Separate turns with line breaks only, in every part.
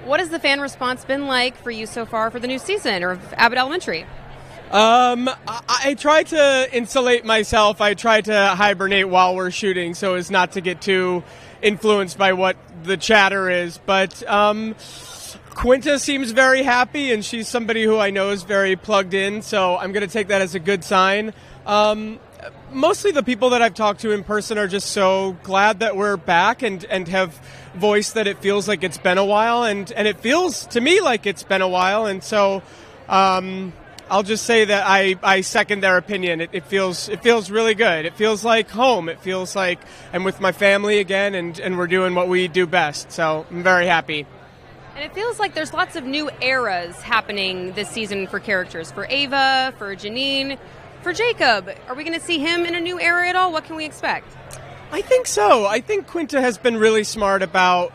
What has the fan response been like for you so far for the new season of Abbott Elementary?
I try to insulate myself. I try to hibernate while we're shooting so as not to get too influenced by what the chatter is. But Quinta seems very happy, and she's somebody who I know is very plugged in, so I'm going to take that as a good sign. Mostly the people that I've talked to in person are just so glad that we're back and have voiced that it feels like it's been a while, and it feels to me like it's been a while, and so I'll just say that I second their opinion. It feels really good. It feels like home. It feels like I'm with my family again, and we're doing what we do best, so I'm very happy.
And it feels like there's lots of new eras happening this season for characters. For Ava, for Janine, for Jacob. Are we going to see him in a new era at all? What can we expect?
I think so. I think Quinta has been really smart about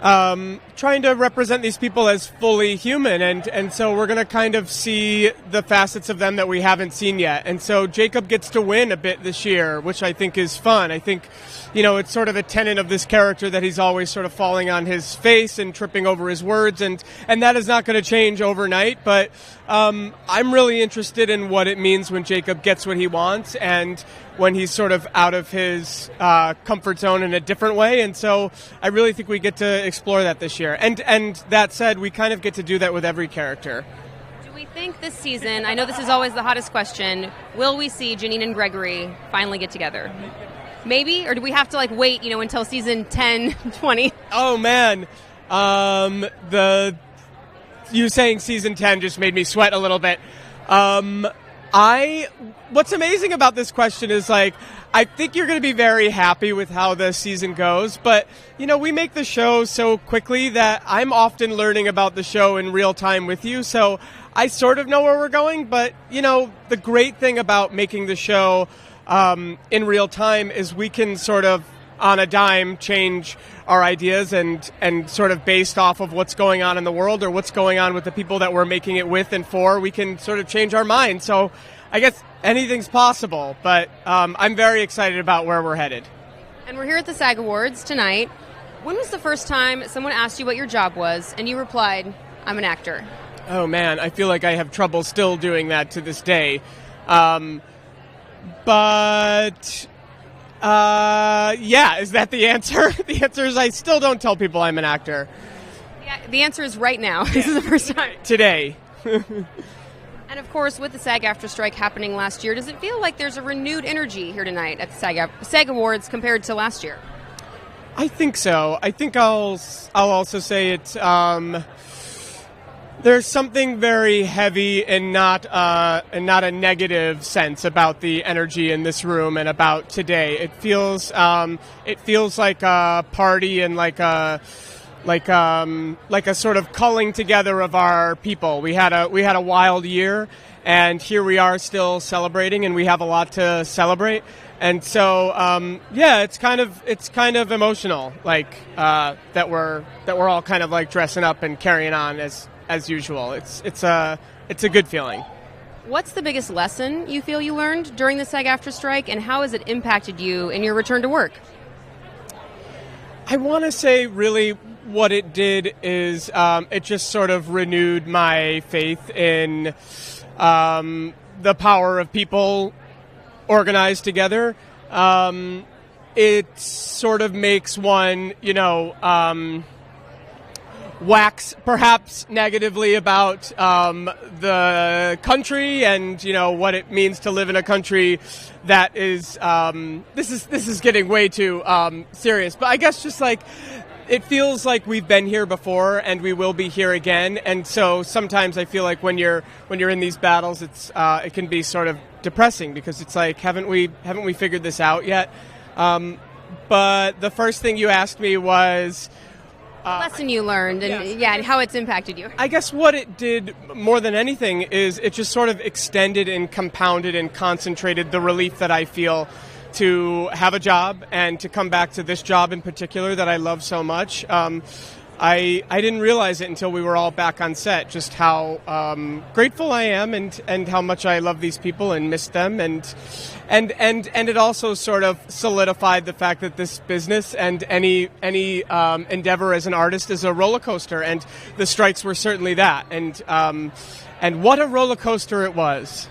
trying to represent these people as fully human, and so we're going to kind of see the facets of them that we haven't seen yet. And so Jacob gets to win a bit this year, which I think is fun. I think, it's sort of a tenet of this character that he's always sort of falling on his face and tripping over his words, and that is not going to change overnight, but I'm really interested in what it means when Jacob gets what he wants and when he's sort of out of his comfort zone in a different way. And so I really think we get to explore that this year. And that said, we kind of get to do that with every character.
Do we think this season, I know this is always the hottest question, will we see Janine and Gregory finally get together? Maybe? Or do we have to wait, until season 10, 20?
Oh, man. You saying season 10 just made me sweat a little bit. What's amazing about this question is I think you're going to be very happy with how the season goes, but we make the show so quickly that I'm often learning about the show in real time with you, so I sort of know where we're going. But the great thing about making the show in real time is we can sort of on a dime change our ideas and sort of based off of what's going on in the world or what's going on with the people that we're making it with and for, we can sort of change our mind. So I guess anything's possible, but I'm very excited about where we're headed.
And we're here at the SAG Awards tonight. When was the first time someone asked you what your job was and you replied, "I'm an actor"?
Oh man, I feel like I have trouble still doing that to this day. Yeah, is that the answer? The answer is I still don't tell people I'm an actor.
Yeah, the answer is right now. This is the first time.
Today.
And of course, with the SAG AFTRA strike happening last year, does it feel like there's a renewed energy here tonight at the SAG Awards compared to last year?
I think so. I think I'll also say it's there's something very heavy and not a negative sense about the energy in this room and about today. It feels like a party and like a sort of culling together of our people. We had a wild year, and here we are still celebrating, and we have a lot to celebrate. And so it's kind of emotional, that we're all kind of dressing up and carrying on as usual. It's a good feeling.
What's the biggest lesson you feel you learned during the SAG AFTRA strike, and how has it impacted you in your return to work?
I want to say really what it did is it just sort of renewed my faith in the power of people organized together. It sort of makes one, wax perhaps negatively about the country and what it means to live in a country that is this is getting way too serious, but I guess just it feels like we've been here before and we will be here again, and so sometimes I feel like when you're in these battles, it can be sort of depressing because it's haven't we figured this out yet? But the first thing you asked me was
lesson you learned and and how it's impacted you.
I guess what it did more than anything is it just sort of extended and compounded and concentrated the relief that I feel to have a job and to come back to this job in particular that I love so much. I didn't realize it until we were all back on set, just how grateful I am and how much I love these people and miss them. And it also sort of solidified the fact that this business and any endeavor as an artist is a roller coaster, and the strikes were certainly that. And what a roller coaster it was.